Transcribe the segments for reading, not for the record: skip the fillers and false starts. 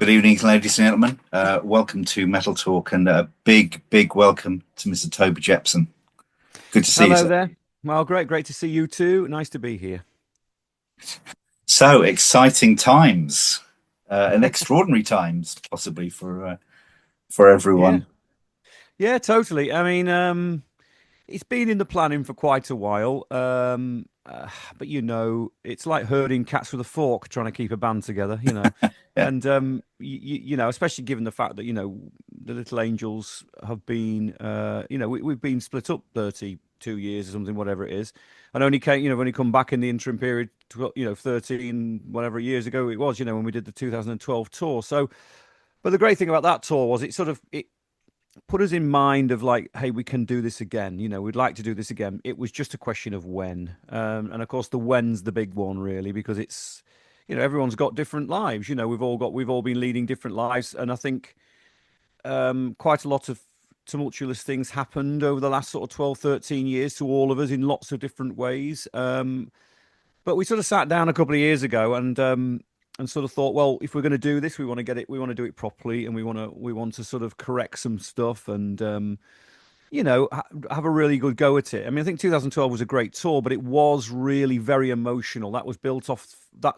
Good evening, ladies and gentlemen. Welcome to Metal Talk, and a big welcome to Mr. Toby Jepson. Good to see you, Hello sir. there. Well, great to see you too. Nice to be here. So exciting times, and extraordinary times, possibly for Yeah, everyone. yeah, totally. It's been in the planning for quite a while. But it's like herding cats with a fork, trying to keep a band together. Yeah, And especially given the fact that the Little Angels have been, we've been split up 32 years or something, whatever it is, and only come back in the interim period, 13 whatever years ago it was, when we did the 2012 tour. So, but the great thing about that tour was it put us in mind of like, hey, we can do this again. We'd like to do this again. It was just a question of when. And of course, the when's the big one, really, because it's, everyone's got different lives. We've all been leading different lives. And I think quite a lot of tumultuous things happened over the last sort of 12, 13 years to all of us in lots of different ways. But we sort of sat down a couple of years ago and sort of thought, well, if we're going to do this, we want to do it properly, and we want to sort of correct some stuff and have a really good go at it. I mean, I think 2012 was a great tour, but it was really very emotional. That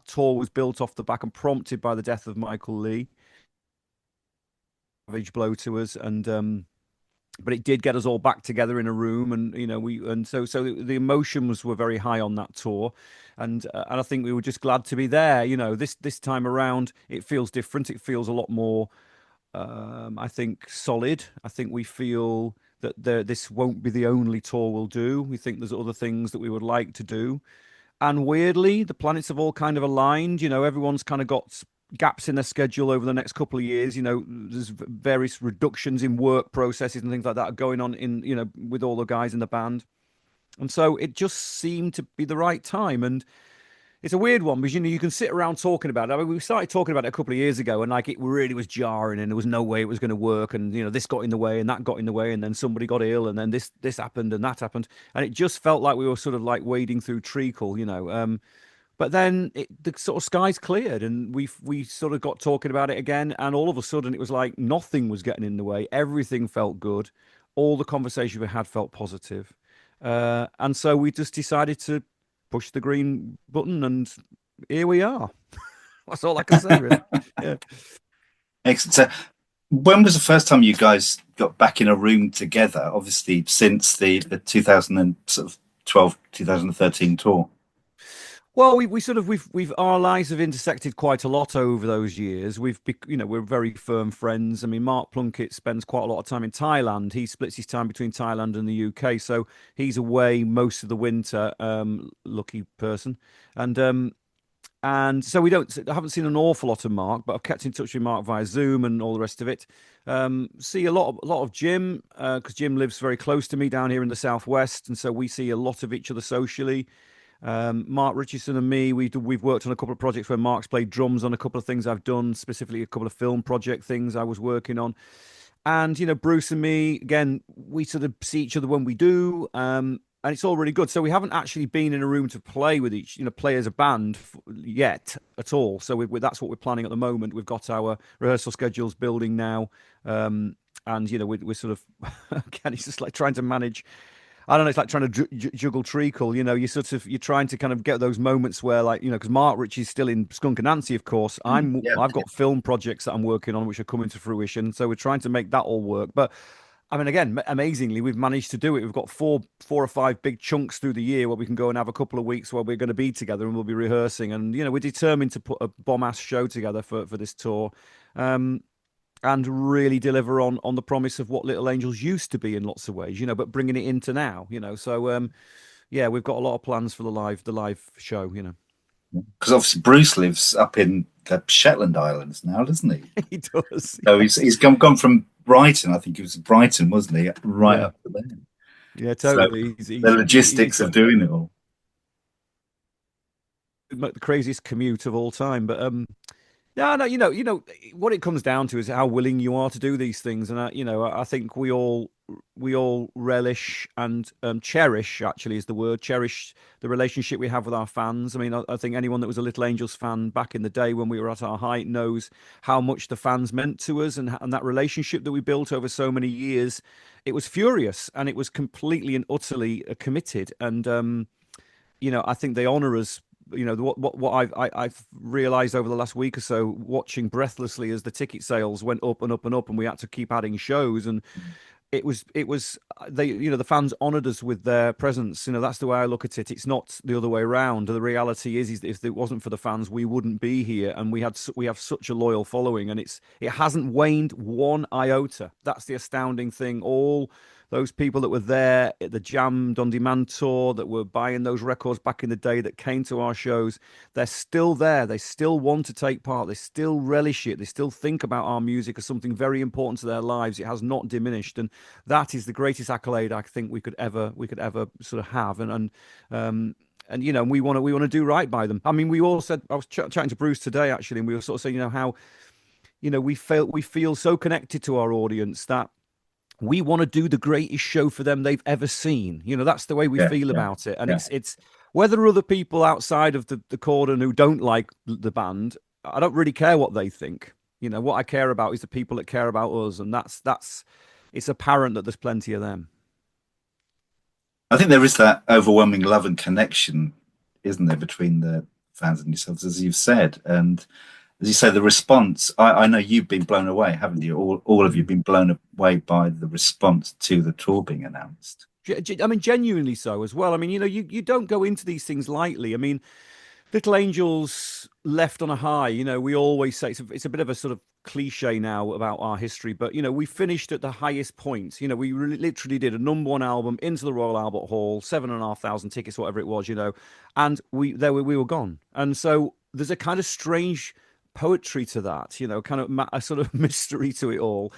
tour was built off the back and prompted by the death of Michael Lee, savage blow to us, and but it did get us all back together in a room, and so the emotions were very high on that tour, and I think we were just glad to be there. This time around it feels different. It feels a lot more, I think, solid. I think we feel that this won't be the only tour we'll do. We think there's other things that we would like to do, and weirdly, the planets have all kind of aligned. Everyone's kind of got gaps in their schedule over the next couple of years. There's various reductions in work processes and things like that are going on with all the guys in the band. And so it just seemed to be the right time. And it's a weird one because you can sit around talking about it. I mean, we started talking about it a couple of years ago, and like it really was jarring, and there was no way it was going to work, and this got in the way, and that got in the way, and then somebody got ill, and then this happened, and that happened, and it just felt like we were sort of like wading through treacle. But then the sort of skies cleared, and we sort of got talking about it again, and all of a sudden it was like nothing was getting in the way. Everything felt good. All the conversations we had felt positive. And so we just decided to push the green button, and here we are. That's all I can say, really. Yeah. excellent. So, when was the first time you guys got back in a room together? Obviously, since the 2012 2013 tour. Well, we've our lives have intersected quite a lot over those years. We're very firm friends. I mean, Mark Plunkett spends quite a lot of time in Thailand. He splits his time between Thailand and the UK, so he's away most of the winter. Lucky person, and so I haven't seen an awful lot of Mark, but I've kept in touch with Mark via Zoom and all the rest of it. See a lot of Jim because Jim lives very close to me down here in the southwest, and so we see a lot of each other socially. Mark Richardson and me, we've worked on a couple of projects where Mark's played drums on a couple of things I've done, specifically a couple of film project things I was working on. And Bruce and me, again, we sort of see each other when we do, and it's all really good. So we haven't actually been in a room to play with play as a band yet at all. So that's what we're planning at the moment. We've got our rehearsal schedules building now, and we're sort of again, it's just like trying to manage. I don't know. It's like trying to juggle treacle. You're trying to kind of get those moments where, like, because Mark Rich is still in Skunk and Nancy, of course. Yeah. I've got film projects that I'm working on which are coming to fruition. So we're trying to make that all work. But I mean, again, amazingly, we've managed to do it. We've got four or five big chunks through the year where we can go and have a couple of weeks where we're going to be together and we'll be rehearsing. And we're determined to put a bomb ass show together for this tour. Um, and really deliver on the promise of what Little Angels used to be in lots of ways, but bringing it into now. So yeah, we've got a lot of plans for the live show. Because obviously Bruce lives up in the Shetland Islands now, doesn't he? He does. So he's gone from Brighton. I think it was Brighton, wasn't he? Right Yeah, up to there. yeah, So totally. the He's logistics of got doing it all. the craziest commute of all time, but no, what it comes down to is how willing you are to do these things, and I think we all relish and cherish, actually is the word, cherish the relationship we have with our fans. I mean, I think anyone that was a Little Angels fan back in the day when we were at our height knows how much the fans meant to us, and that relationship that we built over so many years. It was furious, and it was completely and utterly committed. And I think they honour us. What I've realised over the last week or so, watching breathlessly as the ticket sales went up and up and up, and we had to keep adding shows, and it was they the fans honoured us with their presence. That's the way I look at it. It's not the other way around. The reality is if it wasn't for the fans, we wouldn't be here, and we have such a loyal following, and it hasn't waned one iota. That's the astounding thing. All those people that were there at the Jammed on Demand tour, that were buying those records back in the day, that came to our shows, they're still there. They still want to take part. They still relish it. They still think about our music as something very important to their lives. It has not diminished, and that is the greatest accolade I think we could ever sort of have. And we want to do right by them. I mean, we all said, I was chatting to Bruce today actually, and we were sort of saying, how we feel so connected to our audience that we want to do the greatest show for them they've ever seen. That's the way we Yeah, feel yeah, about it. And yeah. it's whether other people outside of the cordon who don't like the band, I don't really care what they think. What I care about is the people that care about us, and that's it's apparent that there's plenty of them. I think there is that overwhelming love and connection, isn't there, between the fans and yourselves, as you've said. And as you say, the response, I know you've been blown away, haven't you? All of you have been blown away by the response to the tour being announced. I mean, genuinely so as well. I mean, you don't go into these things lightly. I mean, Little Angels left on a high. We always say it's a bit of a sort of cliche now about our history, but we finished at the highest point. We literally did a number one album into the Royal Albert Hall, 7,500 tickets, whatever it was, and we were gone. And so there's a kind of strange poetry to that, kind of a sort of mystery to it all.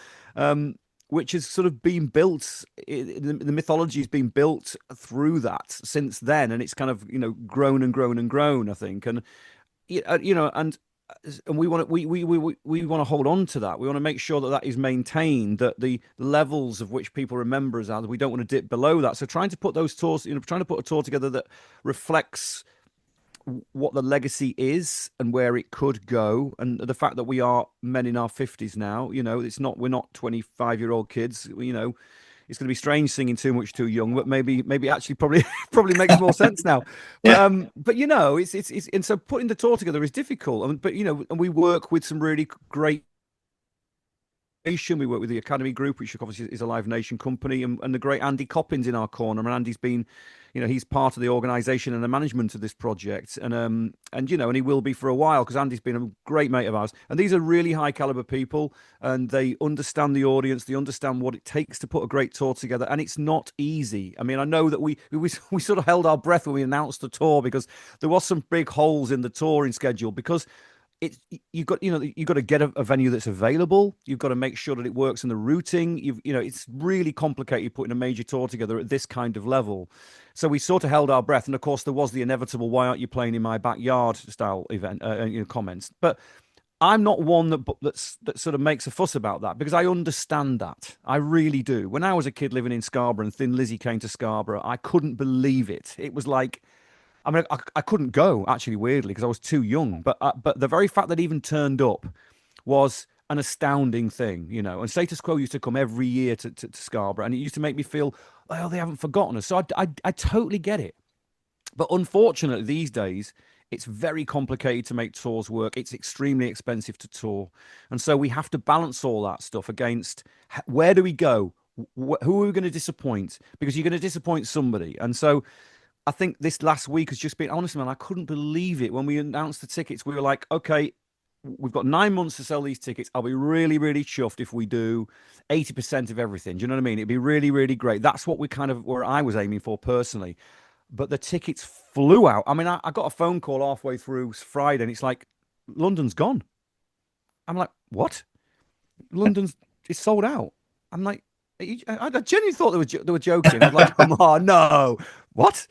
Which has sort of been built, the mythology has been built through that since then, and it's kind of grown and grown and grown, I think, and and we want to hold on to that. We want to make sure that that is maintained, that the levels of which people remember us are, we don't want to dip below that. So trying to put those tours, trying to put a tour together that reflects what the legacy is and where it could go, and the fact that we are men in our 50s now. We're not 25-year-old kids. It's going to be strange singing too much too young, but maybe actually probably probably makes more sense now. Yeah. But it's and so putting the tour together is difficult. But and we work with some really great. We work with the Academy Group, which obviously is a Live Nation company, and the great Andy Coppins in our corner. And Andy's been, he's part of the organisation and the management of this project, and he will be for a while, because Andy's been a great mate of ours. And these are really high caliber people, and they understand the audience, they understand what it takes to put a great tour together, and it's not easy. I mean, I know that we sort of held our breath when we announced the tour, because there was some big holes in the touring schedule, because you've got to get a venue that's available. You've got to make sure that it works in the routing. It's really complicated putting a major tour together at this kind of level. So we sort of held our breath, and of course there was the inevitable "Why aren't you playing in my backyard?" style event comments. But I'm not one that sort of makes a fuss about that, because I understand that. I really do. When I was a kid living in Scarborough and Thin Lizzy came to Scarborough, I couldn't believe it. It was like, I mean, I couldn't go, actually, weirdly, because I was too young. But the very fact that it even turned up was an astounding thing, And Status Quo used to come every year to Scarborough, and it used to make me feel, oh, they haven't forgotten us. So I totally get it. But unfortunately, these days, it's very complicated to make tours work. It's extremely expensive to tour. And so we have to balance all that stuff against, where do we go? Who are we going to disappoint? Because you're going to disappoint somebody. And so I think this last week has just been, honestly, man, I couldn't believe it. When we announced the tickets, we were like, okay, we've got 9 months to sell these tickets. I'll be really, really chuffed if we do 80% of everything. Do you know what I mean? It'd be really, really great. That's what where I was aiming for personally. But the tickets flew out. I mean, I got a phone call halfway through Friday, and it's like, London's gone. I'm like, what? It's sold out. I'm like, I genuinely thought they were joking. I was like, come on, no. What?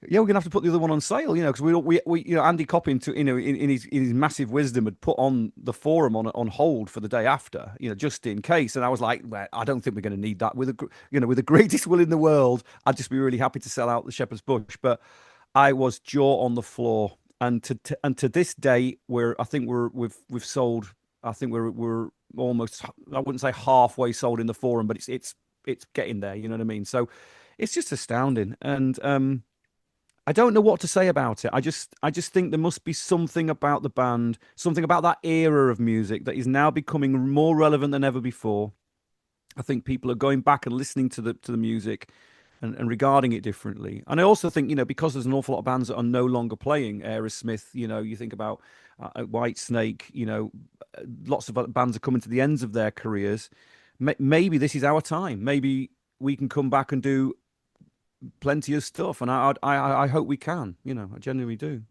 Yeah, we're gonna have to put the other one on sale, because we Andy Coppin, to in his massive wisdom, had put on the forum on hold for the day after, just in case. And I was like, well, I don't think we're going to need that. With the greatest will in the world, I'd just be really happy to sell out the Shepherd's Bush. But I was jaw on the floor, and to this day, we've sold. I think we're almost. I wouldn't say halfway sold in the forum, but it's getting there. You know what I mean? So it's just astounding, and I don't know what to say about it. I just think there must be something about the band, something about that era of music that is now becoming more relevant than ever before. I think people are going back and listening to the music and regarding it differently. And I also think, because there's an awful lot of bands that are no longer playing, Aerosmith, you think about White Snake, lots of other bands are coming to the ends of their careers. Maybe this is our time. Maybe we can come back and do plenty of stuff, and I hope we can. I genuinely do.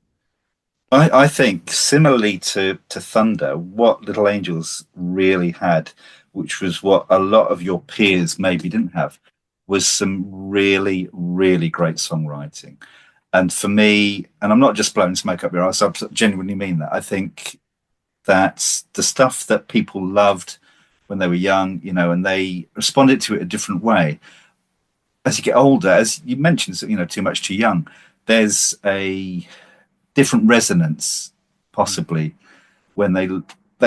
I think similarly to Thunder, what Little Angels really had, which was what a lot of your peers maybe didn't have, was some really, really great songwriting. And for me, and I'm not just blowing smoke up your ass, I genuinely mean that. I think that the stuff that people loved when they were young, and they responded to it a different way. As you get older, as you mentioned, too much too young, there's a different resonance, Mm, possibly, when they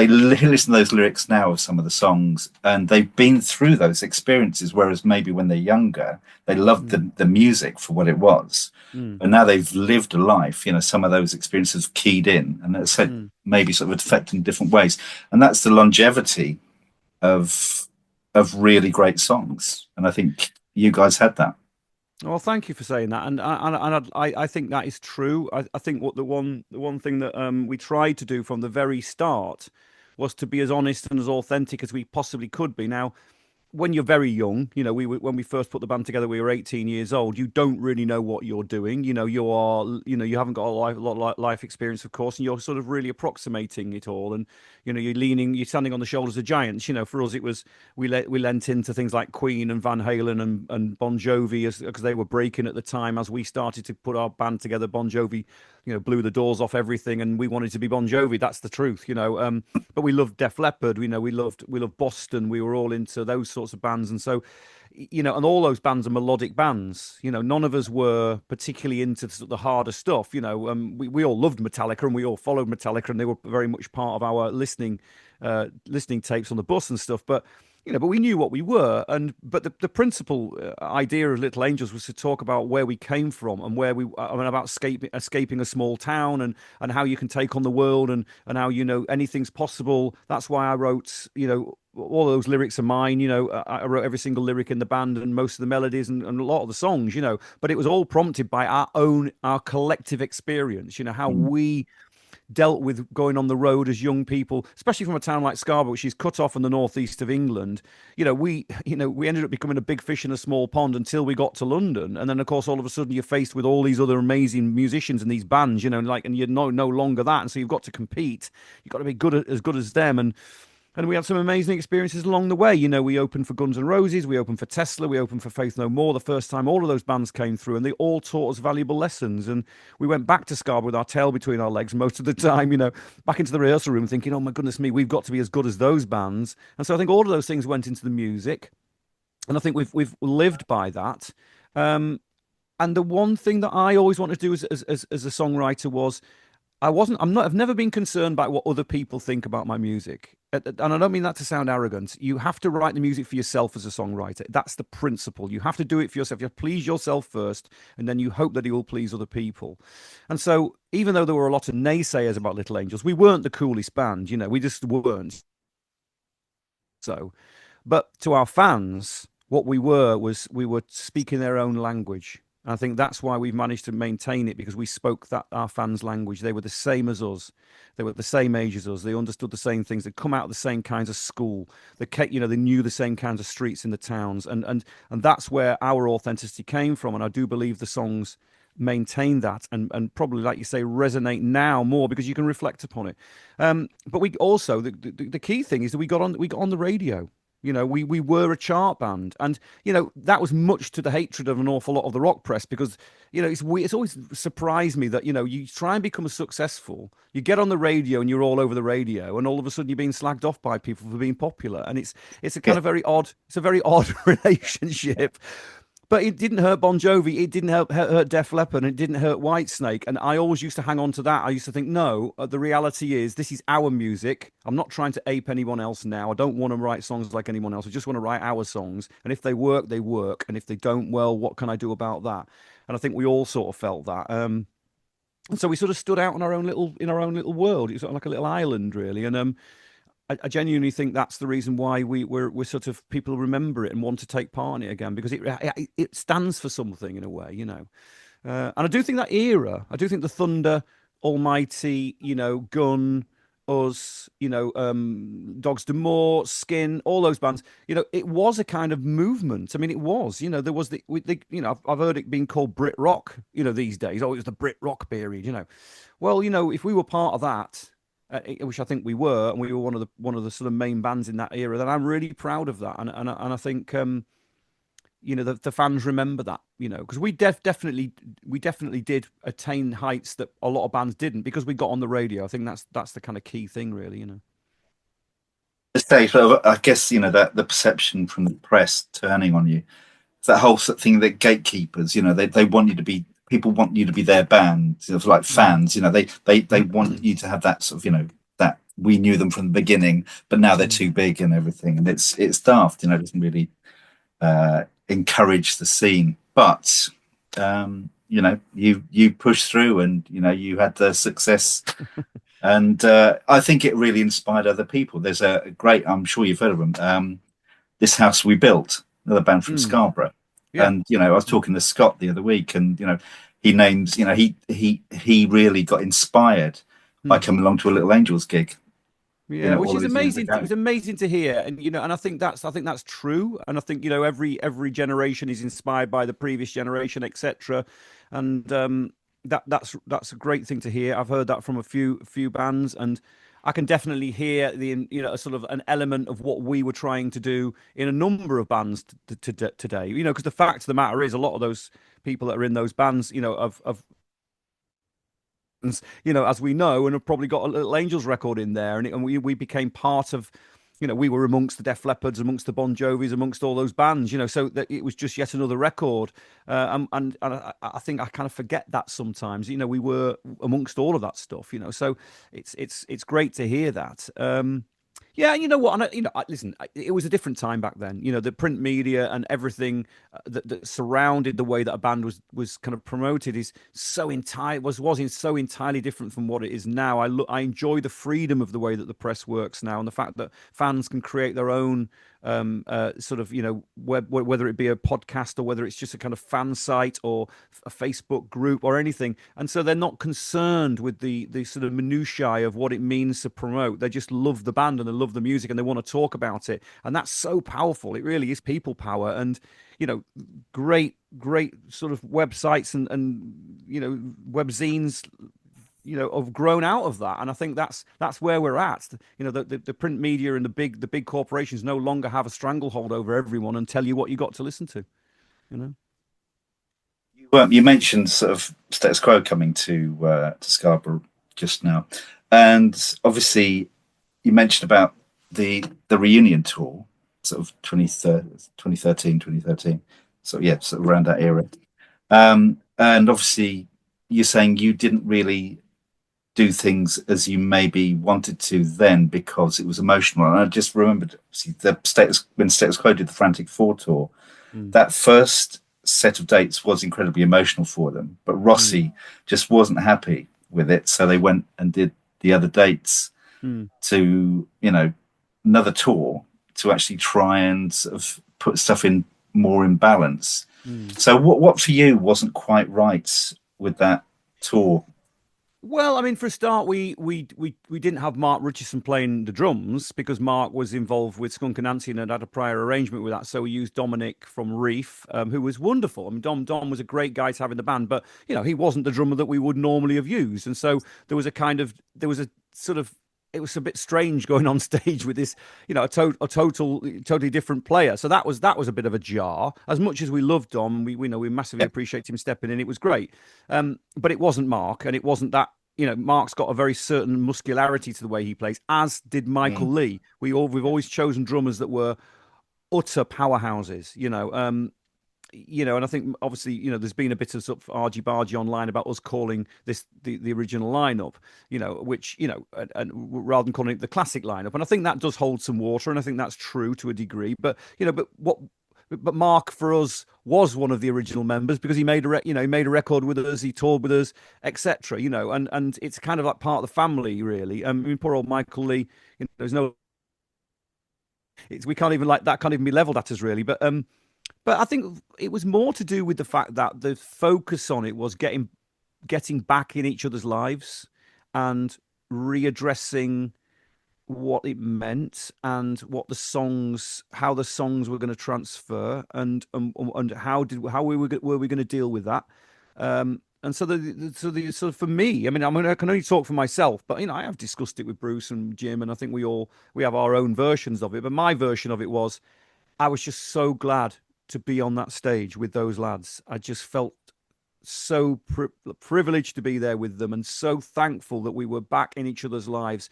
listen to those lyrics now of some of the songs, and they've been through those experiences. Whereas maybe when they're younger, they loved mm, the music for what it was, mm, but now they've lived a life. Some of those experiences keyed in, and it's mm. maybe sort of affected in different ways, and that's the longevity of really great songs. And I think you guys had that. Well, thank you for saying that, and I think that is true. I think what the one thing that we tried to do from the very start was to be as honest and as authentic as we possibly could be. Now, when you're very young, when we first put the band together, we were 18 years old. You don't really know what you're doing. You haven't got lot of life experience, of course, and you're sort of really approximating it all. And you're standing on the shoulders of giants. For us, it was we lent into things like Queen and Van Halen and Bon Jovi because they were breaking at the time. As we started to put our band together, Bon Jovi, blew the doors off everything, and we wanted to be Bon Jovi. That's the truth. But we loved Def Leppard. We loved Boston. We were all into those sorts of bands, and so and all those bands are melodic bands. None of us were particularly into the harder stuff. We all loved Metallica and we all followed Metallica, and they were very much part of our listening tapes on the bus and stuff. But we knew what we were, but the principal idea of Little Angels was to talk about where we came from and where about escaping a small town, and how you can take on the world, and how anything's possible. That's why I wrote all those lyrics are mine. I wrote every single lyric in the band and most of the melodies and a lot of the songs. But it was all prompted by our collective experience. How Mm. we dealt with going on the road as young people, especially from a town like Scarborough, which is cut off in the northeast of England. We ended up becoming a big fish in a small pond until we got to London, and then of course all of a sudden you're faced with all these other amazing musicians and these bands, and you're no longer that, and so you've got to compete. You've got to be as good as them, and we had some amazing experiences along the way. We opened for Guns N' Roses, we opened for Tesla, we opened for Faith No More the first time all of those bands came through, and they all taught us valuable lessons. And we went back to Scarborough with our tail between our legs most of the time, back into the rehearsal room thinking, oh my goodness me, we've got to be as good as those bands. And so I think all of those things went into the music, and I think we've lived by that. Um, and the one thing that I always wanted to do as a songwriter was I've never been concerned by what other people think about my music. And I don't mean that to sound arrogant. You have to write the music for yourself as a songwriter. That's the principle. You have to do it for yourself. You have to please yourself first, and then you hope that it will please other people. And so, even though there were a lot of naysayers about Little Angels, we weren't the coolest band. We just weren't. So, but to our fans, what we were was we were speaking their own language. And I think that's why we've managed to maintain it, because we spoke that our fans' language. They were the same as us. They were the same age as us. They understood the same things. They'd come out of the same kinds of school. They knew the same kinds of streets in the towns. And that's where our authenticity came from. And I do believe the songs maintain that, and probably, like you say, resonate now more because you can reflect upon it. But we also, the key thing is that we got on the radio. We were a chart band, and that was much to the hatred of an awful lot of the rock press because it's always surprised me that you try and become successful, you get on the radio and you're all over the radio, and all of a sudden you're being slagged off by people for being popular, and it's a kind Yeah. of it's a very odd relationship. But it didn't hurt Bon Jovi. It didn't hurt Def Leppard, and it didn't hurt Whitesnake. And I always used to hang on to that. I used to think, no, the reality is this is our music. I'm not trying to ape anyone else now. I don't want to write songs like anyone else. I just want to write our songs. And if they work, they work. And if they don't, well, what can I do about that? And I think we all sort of felt that. And so we sort of stood out in our own little world. It was sort of like a little island, really. And I genuinely think that's the reason why we're sort of people remember it and want to take part in it again because it stands for something in a way. And I do think that era, I do think the Thunder, Almighty, Gun, Us, Dogs D'Amour, Skin, all those bands, it was a kind of movement. I mean, it was, there was I've heard it being called Brit rock, these days. Oh, it was the Brit rock period. Well, if we were part of that which I think we were, and we were one of the sort of main bands in that era. Then I'm really proud of that, and I think the fans remember that, because we definitely did attain heights that a lot of bands didn't because we got on the radio. I think that's the kind of key thing, really. The stage, but I guess that the perception from the press turning on you, it's that whole sort of thing that gatekeepers, they want you to be. People want you to be their band, like fans. They want you to have that sort of, that we knew them from the beginning, but now they're too big and everything, and it's daft. It doesn't really encourage the scene. But you pushed through, and you had the success, and I think it really inspired other people. There's a great, I'm sure you've heard of them. This House We Built, another band from Scarborough. Yeah. And I was talking to Scott the other week, and he names, he really got inspired by coming along to a Little Angels gig. Yeah, which all is these years amazing. ago. It was amazing to hear, and and I think that's true, and I think every generation is inspired by the previous generation, etc. And that's a great thing to hear. I've heard that from a few bands, and I can definitely hear a sort of an element of what we were trying to do in a number of bands today. Because the fact of the matter is, a lot of those people that are in those bands, as we know, and have probably got a Little Angels record in there, and we became part of, we were amongst the Def Leppards, amongst the Bon Jovis, amongst all those bands, so that it was just yet another record, and I think I kind of forget that sometimes, we were amongst all of that stuff, so it's great to hear that. Yeah, you know what? Listen, it was a different time back then. The print media and everything that surrounded the way that a band was kind of promoted is so so entirely different from what it is now. I enjoy the freedom of the way that the press works now, and the fact that fans can create their own sort of whether it be a podcast or whether it's just a kind of fan site or a Facebook group or anything, and so they're not concerned with the sort of minutiae of what it means to promote. They just love the band and they love the music and they want to talk about it, and that's so powerful. It really is people power, and great sort of websites and webzines have grown out of that, and I think that's where we're at. The print media and the big corporations no longer have a stranglehold over everyone and tell you what you got to listen to. You mentioned sort of Status Quo coming to Scarborough just now, and obviously you mentioned about the reunion tour, sort of 2013, 2013. So yeah, sort of around that era. And obviously you're saying you didn't really do things as you maybe wanted to then because it was emotional. And I just remembered, see, when Status Quo did the Frantic Four tour, that first set of dates was incredibly emotional for them, but Rossi just wasn't happy with it, so they went and did the other dates to another tour to actually try and sort of put stuff in more in balance. So what for you wasn't quite right with that tour? Well, I mean, for a start, we didn't have Mark Richardson playing the drums because Mark was involved with Skunk Anansie and had a prior arrangement with that. So we used Dominic from Reef, who was wonderful. I mean, Dom was a great guy to have in the band, but he wasn't the drummer that we would normally have used. And so there was a sort of it was a bit strange going on stage with this, totally different player. So that was a bit of a jar. As much as we loved Dom, we massively Yeah. appreciate him stepping in. It was great, but it wasn't Mark, and it wasn't that. Mark's got a very certain muscularity to the way he plays, as did Michael Mm. Lee. We've always chosen drummers that were utter powerhouses. And I think obviously, there's been a bit of sort of argy-bargy online about us calling this the original lineup, which, and rather than calling it the classic lineup. And I think that does hold some water, and I think that's true to a degree. But Mark for us was one of the original members because he made he made a record with us, he toured with us, etc. And it's kind of like part of the family, really. I mean, poor old Michael Lee, there's no, we can't even like that can't even be leveled at us really. But I think it was more to do with the fact that the focus on it was getting back in each other's lives and readdressing what it meant and how the songs were going to transfer, and how were we going to deal with that. And so for me, I mean, I can only talk for myself, but I have discussed it with Bruce and Jim, and I think we have our own versions of it. But my version of it was, I was just so glad to be on that stage with those lads. I just felt so privileged to be there with them, and so thankful that we were back in each other's lives.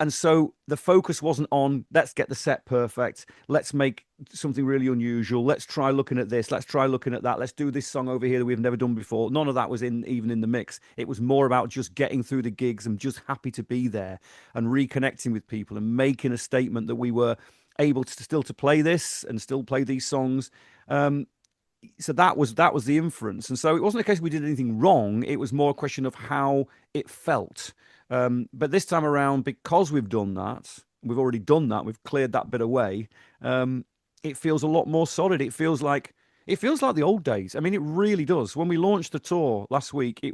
And so the focus wasn't on, let's get the set perfect, let's make something really unusual, let's try looking at this, let's try looking at that, let's do this song over here that we've never done before. None of that was even in the mix. It was more about just getting through the gigs and just happy to be there and reconnecting with people and making a statement that we were able to still to play this and still play these songs. So that was the inference. And so it wasn't a case we did anything wrong. It was more a question of how it felt. But this time around, because we've done that, we've already done that, we've cleared that bit away. It feels a lot more solid. It feels like the old days. I mean, it really does. When we launched the tour last week, it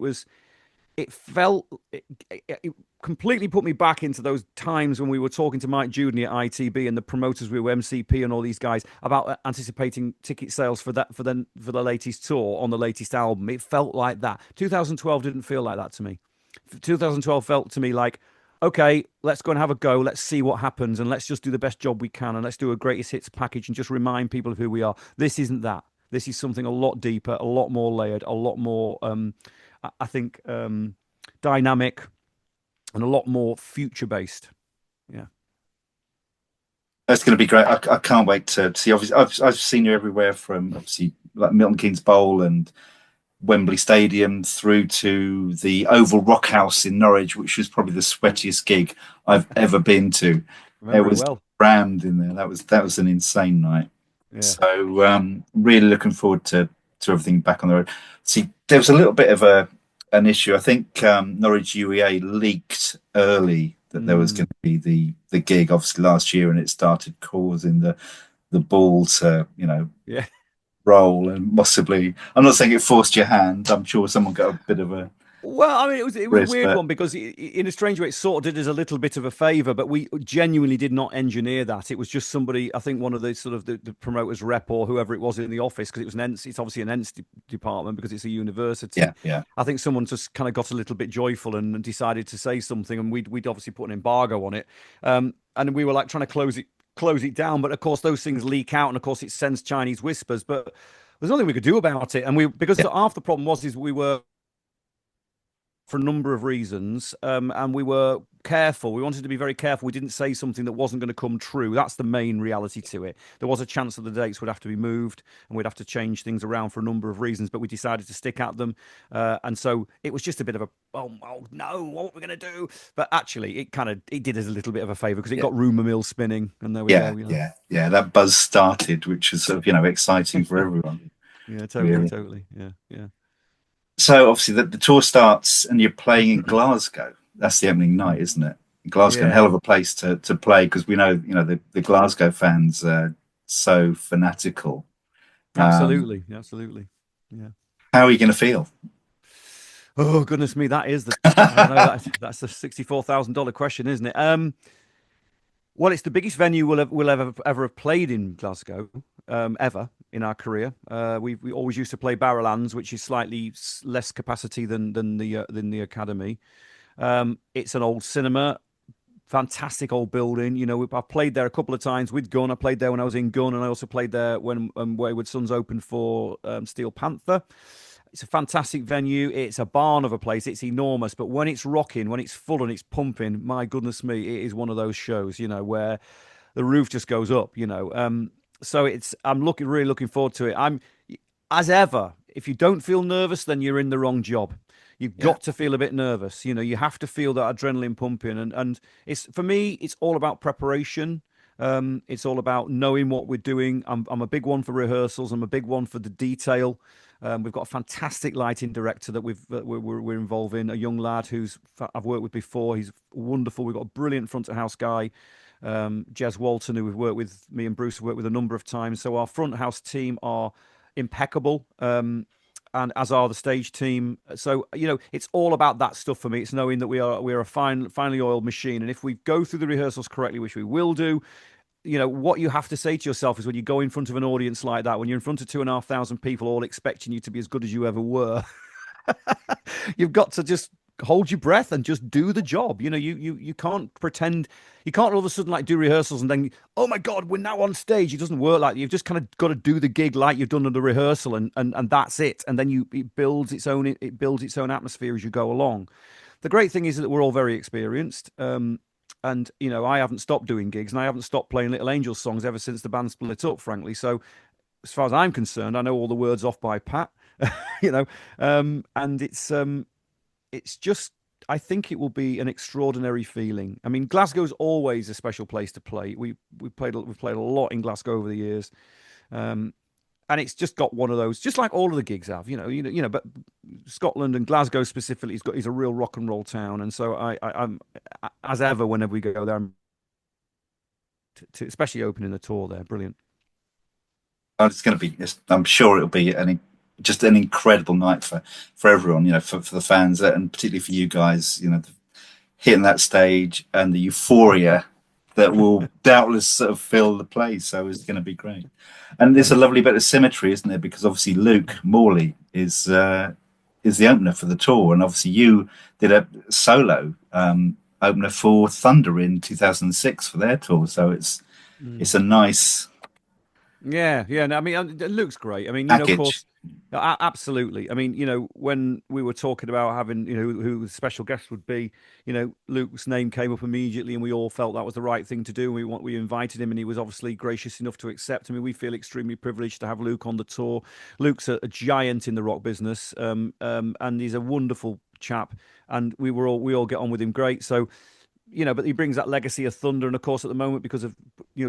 completely put me back into those times when we were talking to Mike Judy at ITB and the promoters, we were MCP and all these guys, about anticipating ticket sales for the latest tour on the latest album. It felt like that. 2012 didn't feel like that to me. 2012 felt to me like, okay, let's go and have a go. Let's see what happens, and let's just do the best job we can, and let's do a greatest hits package and just remind people of who we are. This isn't that. This is something a lot deeper, a lot more layered, a lot more, I think, dynamic, and a lot more future based. Yeah. That's going to be great. I can't wait to see. Obviously, I've seen you everywhere, from obviously like Milton Keynes Bowl and Wembley Stadium through to the Oval Rock House in Norwich, which was probably the sweatiest gig I've ever been to. It Remember it was well. rammed in there. That was an insane night. Yeah. So really looking forward to everything back on the road. See, there was a little bit of an issue. I think Norwich UEA leaked early that there was going to be the gig, obviously last year, and it started causing the ball to Yeah. roll, and possibly, I'm not saying it forced your hand. I'm sure someone got a bit of a Well, I mean, it was a wrist, weird but one because in a strange way, it sort of did us a little bit of a favor, but we genuinely did not engineer that. It was just somebody, I think one of the sort of the promoters rep or whoever it was in the office, because it was it's obviously an ENTS department because it's a university. yeah. I think someone just kind of got a little bit joyful and decided to say something, and we'd obviously put an embargo on it, and we were like trying to close it down, but of course those things leak out, and of course it sends Chinese whispers, but there's nothing we could do about it, and because half the problem is we were, for a number of reasons, and we were careful. We wanted to be very careful. We didn't say something that wasn't going to come true. That's the main reality to it. There was a chance that the dates would have to be moved and we'd have to change things around for a number of reasons, but we decided to stick at them. And so it was just a bit of a, oh no, what are we going to do? But actually, it did us a little bit of a favour because it got rumour mill spinning, and there we Yeah, go. yeah. That buzz started, which is sort of exciting for everyone. Yeah, Really. totally. Yeah. So obviously the tour starts and you're playing in Glasgow. That's the opening night, isn't it? Glasgow, a Yeah, hell of a place to play, because we know the Glasgow fans are so fanatical. Um, absolutely. Yeah. how are you going to feel? Oh goodness me, that is the I don't know, that's the $64,000 question, isn't it? Well, it's the biggest venue we'll ever have played in Glasgow, ever in our career. We always used to play Barrowlands, which is slightly less capacity than the Academy. It's an old cinema, fantastic old building. I've played there a couple of times with Gun. I played there when I was in Gun, and I also played there when Wayward Sons opened for Steel Panther. It's a fantastic venue. It's a barn of a place. It's enormous, but when it's rocking, when it's full and it's pumping, my goodness me, it is one of those shows, where the roof just goes up. So I'm really looking forward to it. As ever, if you don't feel nervous, then you're in the wrong job. You've Yeah. got to feel a bit nervous. You have to feel that adrenaline pumping, and it's for me, it's all about preparation. It's all about knowing what we're doing. I'm a big one for rehearsals. I'm a big one for the detail. We've got a fantastic lighting director that we're involving, a young lad I've worked with before. He's wonderful. We've got a brilliant front of house guy, Jez Walton, who we've worked with. Me and Bruce have worked with a number of times. So our front house team are impeccable. And as are the stage team. So it's all about that stuff for me. It's knowing that we're a finely oiled machine, and if we go through the rehearsals correctly, which we will do, what you have to say to yourself is when you go in front of an audience like that, when you're in front of 2,500 people all expecting you to be as good as you ever were, you've got to just hold your breath and just do the job. You can't pretend. You can't all of a sudden like do rehearsals and then, oh my God, we're now on stage. It doesn't work like that. You've just kind of got to do the gig like you've done at the rehearsal, and that's it. And then it builds its own atmosphere as you go along. The great thing is that we're all very experienced. And I haven't stopped doing gigs, and I haven't stopped playing Little Angels songs ever since the band split up, frankly. So as far as I'm concerned, I know all the words off by Pat. And it's just, I think it will be an extraordinary feeling. I mean, Glasgow's always a special place to play. We've played a lot in Glasgow over the years, and it's just got one of those, just like all of the gigs have. But Scotland and Glasgow specifically, is a real rock and roll town, and so I'm as ever whenever we go there, especially opening the tour there, brilliant. It's going to be. I'm sure it'll be just an incredible night for everyone. For the fans and particularly for you guys. Hitting that stage and the euphoria that will doubtless sort of fill the place. So it's going to be great. And there's a lovely bit of symmetry, isn't there? Because obviously Luke Morley is the opener for the tour, and obviously you did a solo opener for Thunder in 2006 for their tour. So it's a nice Yeah, yeah. No, I mean, it looks great. I mean, of package. course, absolutely. I mean, when we were talking about having, who the special guest would be, Luke's name came up immediately, and we all felt that was the right thing to do. And we invited him, and he was obviously gracious enough to accept. I mean, we feel extremely privileged to have Luke on the tour. Luke's a giant in the rock business, and he's a wonderful chap, and we all get on with him great. So but he brings that legacy of Thunder, and of course, at the moment, because of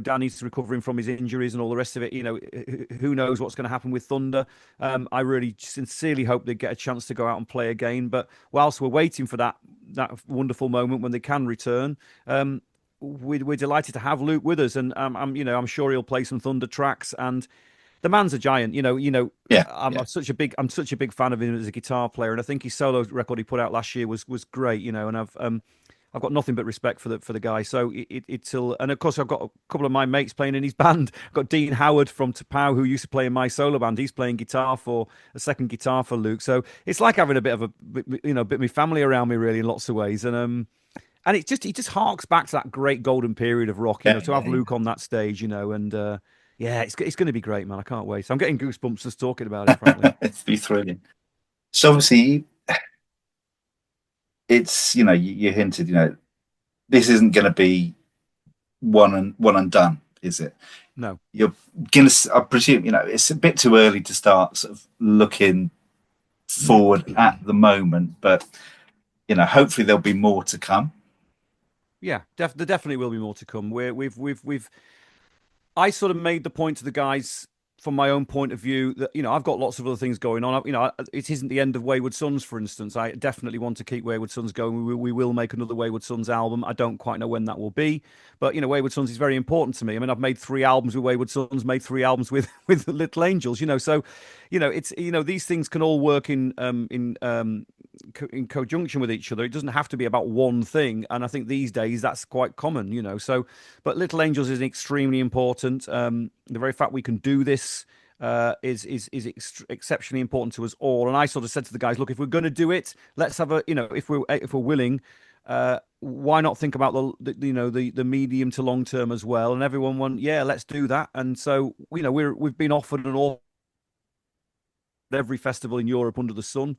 Danny's recovering from his injuries and all the rest of it, who knows what's going to happen with Thunder? I really sincerely hope they get a chance to go out and play again. But whilst we're waiting for that wonderful moment when they can return, we're delighted to have Luke with us, and I'm sure he'll play some Thunder tracks. And the man's a giant, Yeah, I'm such a big fan of him as a guitar player, and I think his solo record he put out last year was great, and I've got nothing but respect for the guy. So and of course I've got a couple of my mates playing in his band. I've got Dean Howard from Tapau, who used to play in my solo band. He's playing a second guitar for Luke. So it's like having a bit of a bit of my family around me, really, in lots of ways. And it just harks back to that great golden period of rock, yeah, to have Luke on that stage, and yeah, it's going to be great, man. I can't wait. So I'm getting goosebumps just talking about it, frankly. It'd be thrilling. So obviously, it's you hinted, this isn't going to be one and done, is it? No. You're gonna, I presume, it's a bit too early to start sort of looking forward at the moment, but hopefully there'll be more to come. Yeah, there definitely will be more to come. We've I sort of made the point to the guys from my own point of view that I've got lots of other things going on. It isn't the end of Wayward Sons, for instance. I definitely want to keep Wayward Sons going. We will make another Wayward Sons album. I don't quite know when that will be, but Wayward Sons is very important to me. I mean, I've made 3 albums with Wayward Sons, made 3 albums with with Little Angels. So it's these things can all work in conjunction with each other. It doesn't have to be about one thing, and I think these days that's quite common. So, but Little Angels is extremely important. The very fact we can do this is exceptionally important to us all. And I sort of said to the guys, look, if we're going to do it, let's have if we're willing, why not think about the medium to long term as well? And everyone went, yeah, let's do that. And so we've been offered an all every festival in Europe under the sun.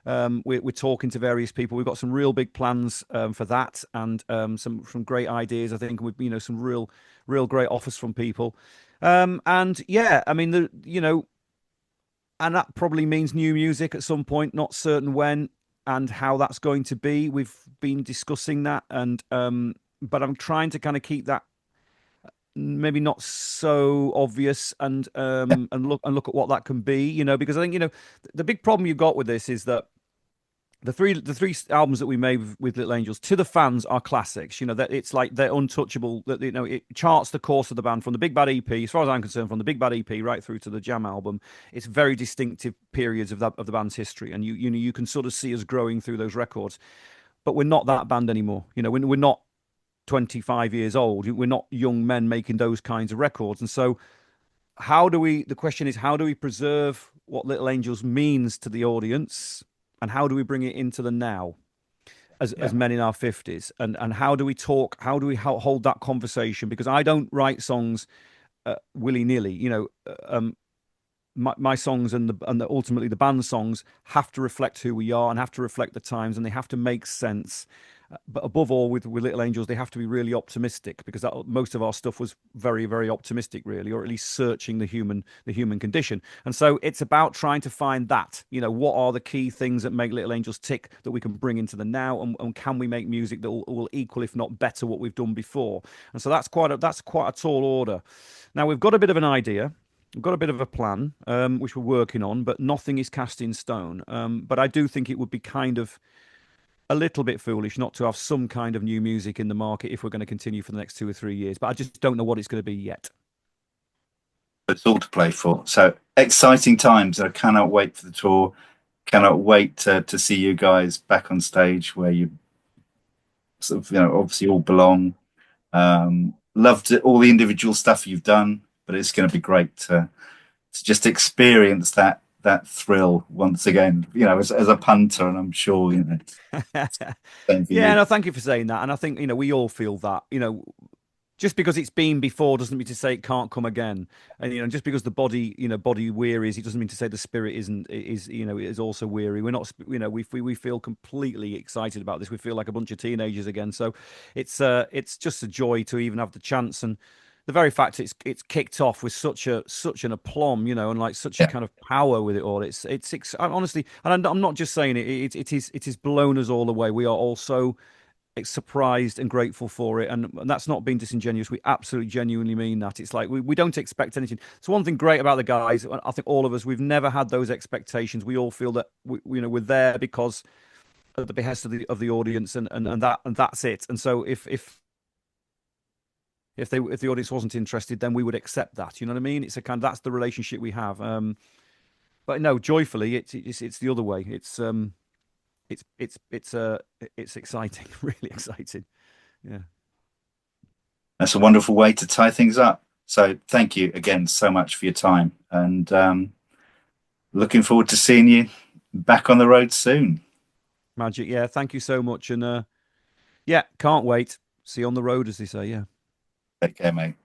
We're talking to various people. We've got some real big plans for that, and some great ideas. I think we've some real great offers from people. And yeah, I mean and that probably means new music at some point. Not certain when and how that's going to be. We've been discussing that, and but I'm trying to kind of keep that maybe not so obvious, and look at what that can be. Because I think the big problem you've got with this is that the three albums that we made with Little Angels to the fans are classics. That it's like they're untouchable. That it charts the course of the band from the Big Bad EP, as far as I'm concerned, from the Big Bad EP right through to the Jam album. It's very distinctive periods of the band's history, and you can sort of see us growing through those records. But we're not that band anymore. We're not 25 years old. We're not young men making those kinds of records, and so the question is, how do we preserve what Little Angels means to the audience, and how do we bring it into the now as Yeah. men in our 50s, and how do we hold that conversation? Because I don't write songs willy-nilly. My songs and ultimately the band songs have to reflect who we are and have to reflect the times, and they have to make sense. But above all, with Little Angels, they have to be really optimistic, because most of our stuff was very, very optimistic, really, or at least searching the human condition. And so it's about trying to find that. What are the key things that make Little Angels tick that we can bring into the now, and can we make music that will equal, if not better, what we've done before? And so that's quite a tall order. Now we've got a bit of an idea. We've got a bit of a plan, which we're working on, but nothing is cast in stone. But I do think it would be kind of a little bit foolish not to have some kind of new music in the market if we're going to continue for the next 2 or 3 years. But I just don't know what it's going to be yet. It's all to play for. So exciting times. I cannot wait for the tour. Cannot wait to see you guys back on stage where you sort of, obviously all belong. Loved all the individual stuff you've done, but it's going to be great to just experience that thrill once again. As a punter, and I'm sure same for Yeah, you. no, thank you for saying that. And I think, we all feel that. Just because it's been before doesn't mean to say it can't come again. And just because the body wearies, it doesn't mean to say the spirit is also weary. We're not, we feel completely excited about this. We feel like a bunch of teenagers again. So it's just a joy to even have the chance. And the very fact it's kicked off with such an aplomb, and like such a Yeah. kind of power with it all. Honestly, and I'm not just saying it. It is blown us all away. We are all so surprised and grateful for it, and that's not being disingenuous. We absolutely genuinely mean that. It's like we don't expect anything. So one thing great about the guys, I think all of us, we've never had those expectations. We all feel that we're there because of the behest of the audience, and that's it. And so if the audience wasn't interested, then we would accept that. You know what I mean? It's a kind of, that's the relationship we have. But no, joyfully, it's the other way. It's exciting, really exciting. Yeah. That's a wonderful way to tie things up. So thank you again so much for your time, and looking forward to seeing you back on the road soon. Magic. Yeah. Thank you so much. And yeah, can't wait. See you on the road, as they say. Yeah. Take care, mate.